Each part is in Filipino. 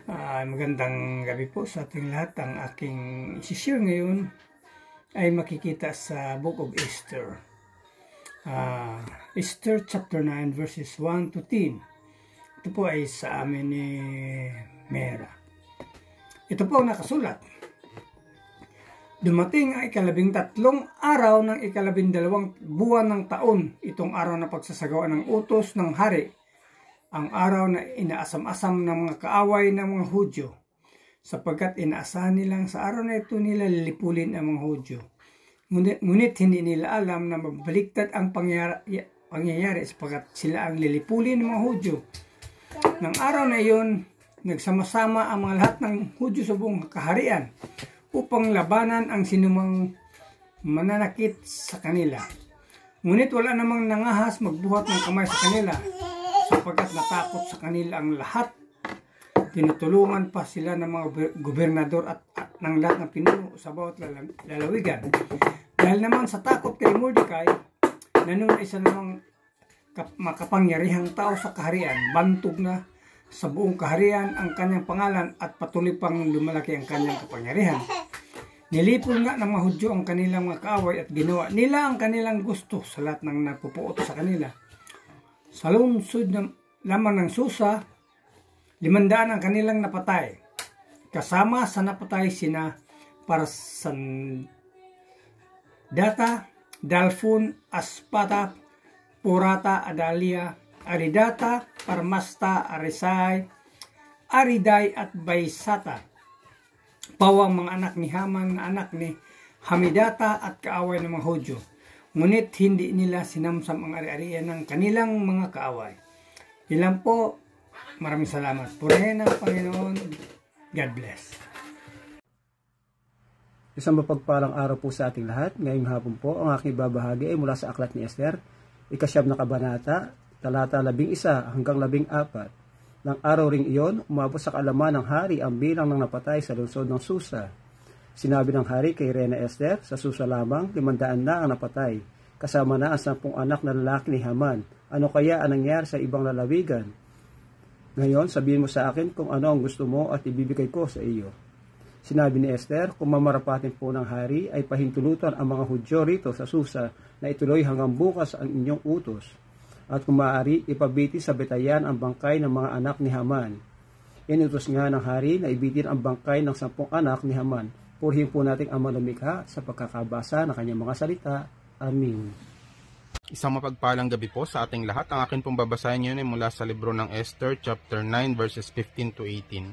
Magandang gabi po sa ating lahat. Ang aking isi-share ngayon ay makikita sa Book of Esther. Esther chapter 9 verses 1 to 10. Ito po ay sa amin ni Mera. Ito po ang nakasulat. Dumating ang 13 araw ng 12 buwan ng taon. Itong araw na pagsasagawa ng utos ng hari. Ang araw na inaasam-asam ng mga kaaway ng mga Hudyo, sapagkat inaasahan nilang sa araw na ito nila lilipulin ang mga Hudyo. Ngunit hindi nila alam na mabaliktad ang pangyayari sapagkat sila ang lilipulin ng mga Hudyo. Nang araw na iyon, nagsama-sama ang mga lahat ng Hudyo sa buong kaharian upang labanan ang sinumang mananakit sa kanila. Ngunit wala namang nangahas magbuhat ng kamay sa kanila, sapagkat natakot sa kanila ang lahat. Tinutulungan pa sila ng mga gobernador at ng lahat ng pinuno sa bawat lalawigan. Dahil naman sa takot kay Mordecai, na noon isa namang makapangyarihang tao sa kaharian, bantog na sa buong kaharian ang kanyang pangalan at patuloy pang lumalaki ang kanyang kapangyarihan. Nilipol nga ng mga Hudyo ang kanilang mga kaaway at ginawa nila ang kanilang gusto sa lahat ng napupuot sa kanila. Sa lungsod lamang ng Susa, 500 ang kanilang napatay. Kasama sa napatay sina Parsandata, Dalphon, Aspata, Purata, Adalia, Aridata, Parmasta, Arisai, Ariday at Baysata. Pawang mga anak ni Haman na anak ni Hamidata at kaaway ng mga Hudyo. Ngunit hindi nila sinamsam ang ari-arian ng kanilang mga kaaway. Ilan po, maraming salamat. Purihin ang Panginoon. God bless. Isang mapagpalang araw po sa ating lahat. Ngayong hapon po, ang aking babahagi ay mula sa Aklat ni Esther, 9 na kabanata, talata 11 hanggang 14. Nang araw ring iyon, umabot sa kaalaman ng hari ang bilang ng napatay sa lungsod ng Susa. Sinabi ng hari kay Reyna Esther, sa Susa lamang, 500 na ang napatay, kasama na ang 10 anak na lalaki ni Haman. Ano kaya ang nangyari sa ibang lalawigan? Ngayon, sabihin mo sa akin kung ano ang gusto mo at ibibigay ko sa iyo. Sinabi ni Esther, kung mamarapatin po ng hari, ay pahintulutan ang mga Hudyo rito sa Susa na ituloy hanggang bukas ang inyong utos. At kung maaari, ipabiti sa betayan ang bangkay ng mga anak ni Haman. Inutos nga ng hari na ibitin ang bangkay ng 10 anak ni Haman. Purihin po natin ang lumikha sa pagkakabasa ng kanyang mga salita. Amen. Isang mapagpalang gabi po sa ating lahat. Ang akin pong babasahin ngayon ay mula sa libro ng Esther, chapter 9, verses 15 to 18.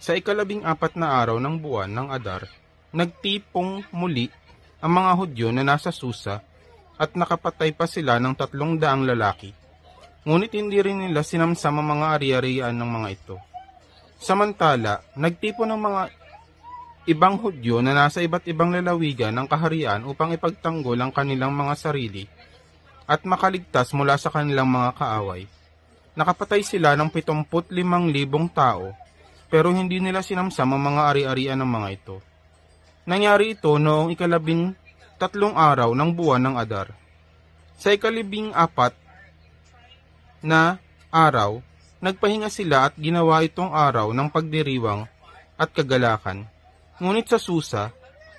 Sa 14 na araw ng buwan ng Adar, nagtipong muli ang mga Hudyo na nasa Susa at nakapatay pa sila ng 300 lalaki. Ngunit hindi rin nila sinamsam ang mga ari-arian ng mga ito. Samantala, nagtipon ng mga ibang Hudyo na nasa iba't ibang lalawigan ng kaharian upang ipagtanggol ang kanilang mga sarili at makaligtas mula sa kanilang mga kaaway. Nakapatay sila ng 75,000 tao, pero hindi nila sinamsam ang mga ari-arian ng mga ito. Nangyari ito noong 13 araw ng buwan ng Adar. Sa 14 na araw, nagpahinga sila at ginawa itong araw ng pagdiriwang at kagalakan. Ngunit sa Susa,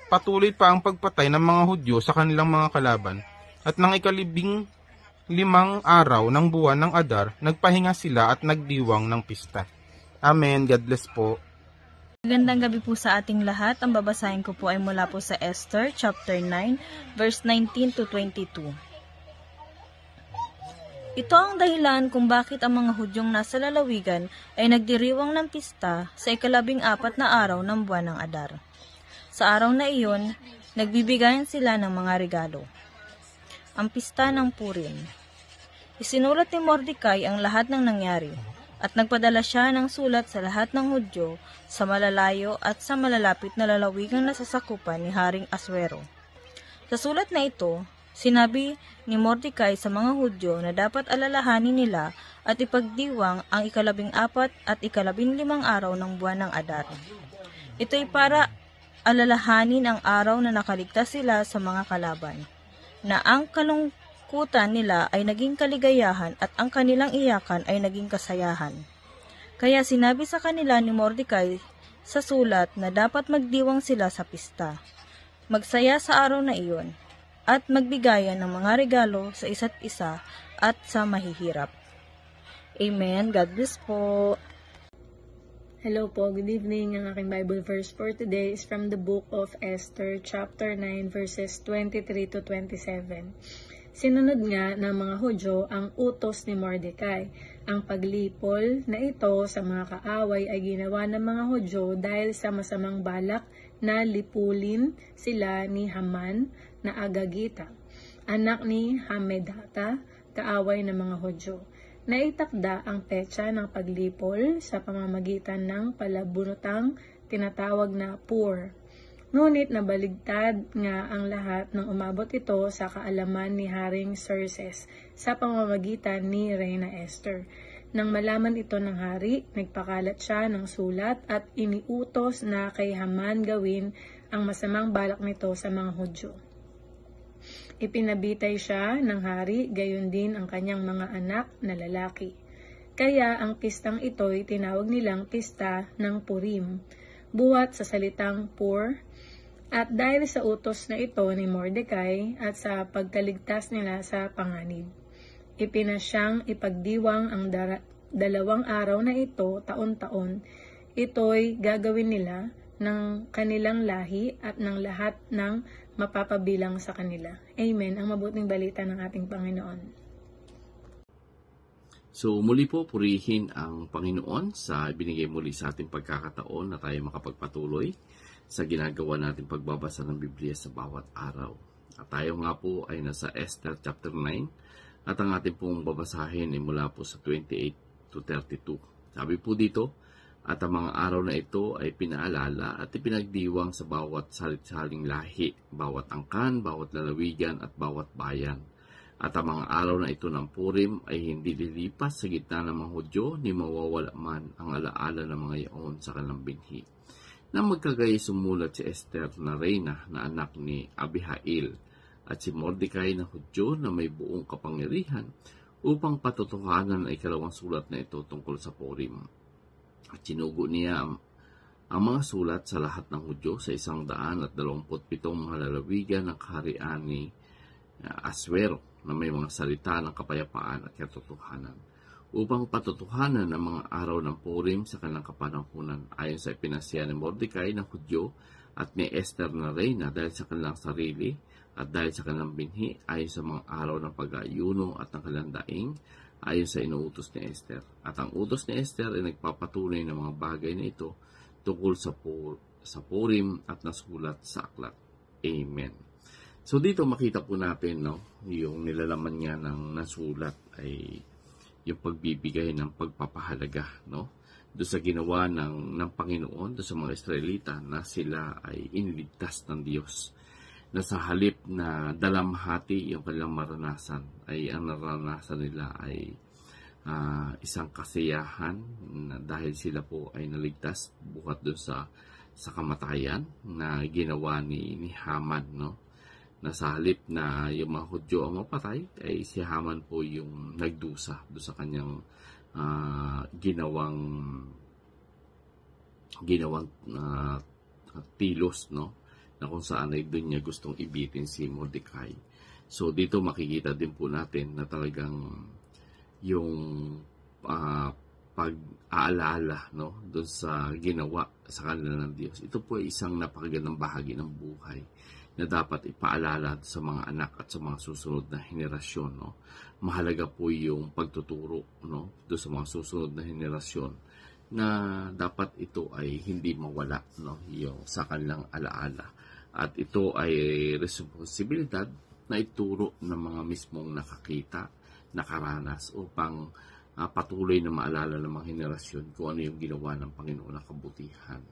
patuloy pa ang pagpatay ng mga Hudyo sa kanilang mga kalaban, at ng 15 araw ng buwan ng Adar, nagpahinga sila at nagdiwang ng pista. Amen. God bless po. Magandang gabi po sa ating lahat. Ang babasahin ko po ay mula po sa Esther, chapter 9, verse 19 to 22. Ito ang dahilan kung bakit ang mga Hudyong nasa lalawigan ay nagdiriwang ng pista sa 14 na araw ng buwan ng Adar. Sa araw na iyon, nagbibigayan sila ng mga regalo. Ang pista ng Purim. Isinulat ni Mordecai ang lahat ng nangyari, at nagpadala siya ng sulat sa lahat ng Hudyo sa malalayo at sa malalapit na lalawigang nasasakupan ni Haring Aswero. Sa sulat na ito, sinabi ni Mordecai sa mga Hudyo na dapat alalahanin nila at ipagdiwang ang 14 at 15 araw ng buwan ng Adar. Ito'y para alalahanin ang araw na nakaligtas sila sa mga kalaban, na ang kalungkutan nila ay naging kaligayahan at ang kanilang iyakan ay naging kasayahan. Kaya sinabi sa kanila ni Mordecai sa sulat na dapat magdiwang sila sa pista, magsaya sa araw na iyon, at magbigayan ng mga regalo sa isa't isa at sa mahihirap. Amen. God bless po. Hello po, good evening. Ang aking Bible verse for today is from the book of Esther, chapter 9, verses 23 to 27. Sinunod nga ng mga Hudyo ang utos ni Mordecai. Ang paglipol na ito sa mga kaaway ay ginawa ng mga Hudyo dahil sa masamang balak na lipulin sila ni Haman na Agagita, anak ni Hamedata, kaaway ng mga Hudyo. Naitakda ang petsa ng paglipol sa pamamagitan ng palabunotang tinatawag na Pur. Ngunit nabaligtad nga ang lahat nang umabot ito sa kaalaman ni Haring Xerxes sa pamamagitan ni Reyna Esther. Nang malaman ito ng hari, nagpakalat siya ng sulat at iniutos na kay Haman gawin ang masamang balak nito sa mga Hudyo. Ipinabitay siya ng hari, gayon din ang kanyang mga anak na lalaki. Kaya ang pistang ito'y tinawag nilang pista ng Purim, buhat sa salitang Pur, at dahil sa utos na ito ni Mordecai at sa pagkaligtas nila sa panganib. Ipinasyang ipagdiwang ang 2 araw na ito taon-taon. Ito'y gagawin nila ng kanilang lahi at ng lahat ng mapapabilang sa kanila. Amen. Ang mabuting balita ng ating Panginoon. So muli po, purihin ang Panginoon sa binigay muli sa ating pagkakataon na tayo makapagpatuloy sa ginagawa nating pagbabasa ng Biblia sa bawat araw. At tayo nga po ay nasa Esther chapter 9 at ang ating pong babasahin ay mula po sa 28 to 32. Sabi po dito, at ang mga araw na ito ay pinaalala at ipinagdiwang sa bawat salit-saling lahi, bawat angkan, bawat lalawigan at bawat bayan. At ang mga araw na ito ng Purim ay hindi lilipas sa gitna ng mga Hudyo ni mawawala man ang alaala ng mga yaon sa kanilang binhi. Nang magkagaya sumulat si Esther na reyna na anak ni Abihail at si Mordecai na Hudyo na may buong kapangyarihan upang patutuhanan ang ikalawang sulat na ito tungkol sa Purim. At sinugo niya ang mga sulat sa lahat ng Hudyo sa 127 mga lalawigan ng kaharian ni Aswero na may mga salita ng kapayapaan at katotohanan upang patutuhanan ang mga araw ng Purim sa kanilang kapanahunan ayon sa ipinasya ni Mordecai ng Hudyo at ni Esther na reyna dahil sa kanilang sarili at dahil sa kanilang binhi ayon sa mga araw ng pag-aayuno at ng kanilang daing ayon sa inuutos ni Esther. At ang utos ni Esther ay nagpapatunay ng mga bagay na ito tungkol sa Purim at nasulat sa aklat. Amen. So dito makita po natin yung nilalaman nga ng nasulat ay yung pagbibigay ng pagpapahalaga doon sa ginawa ng Panginoon doon sa mga Israelita na sila ay iniligtas ng Diyos. Na sa halip na dalamhati yung kanilang maranasan, ay ang naranasan nila ay isang kasiyahan na dahil sila po ay naligtas buhat doon sa kamatayan na ginawa ni Haman. Na sa halip na yung mga Hudyo ang mapatay, ay si Haman po yung nagdusa doon sa kanyang ginawang tilos, na kung saan ay doon niya gustong ibitin si Mordecai. So dito makikita din po natin na talagang yung pag-aalala doon sa ginawa sa kanila ng Diyos. Ito po ay isang napakagandang bahagi ng buhay na dapat ipaalala sa mga anak at sa mga susunod na henerasyon. Mahalaga po yung pagtuturo doon sa mga susunod na henerasyon na dapat ito ay hindi mawala yung sa kanilang alaala. At ito ay responsibilidad na ituro ng mga mismong nakakita, nakaranas upang patuloy na maalala ng mga henerasyon kung ano yung ginawa ng Panginoon na kabutihan.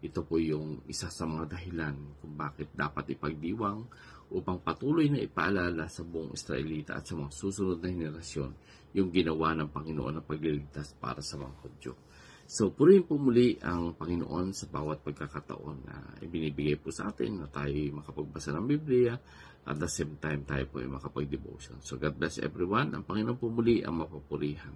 Ito po yung isa sa mga dahilan kung bakit dapat ipagdiwang upang patuloy na ipaalala sa buong Israelita at sa mga susunod na henerasyon yung ginawa ng Panginoon na pagliligtas para sa mga Hudyo. So, purihin po muli ang Panginoon sa bawat pagkakataon na ibinibigay po sa atin na tayo makapagbasa ng Biblia at the same time tayo po ay makapag-devotion. So, God bless everyone. Ang Panginoon po muli ang mapapurihan.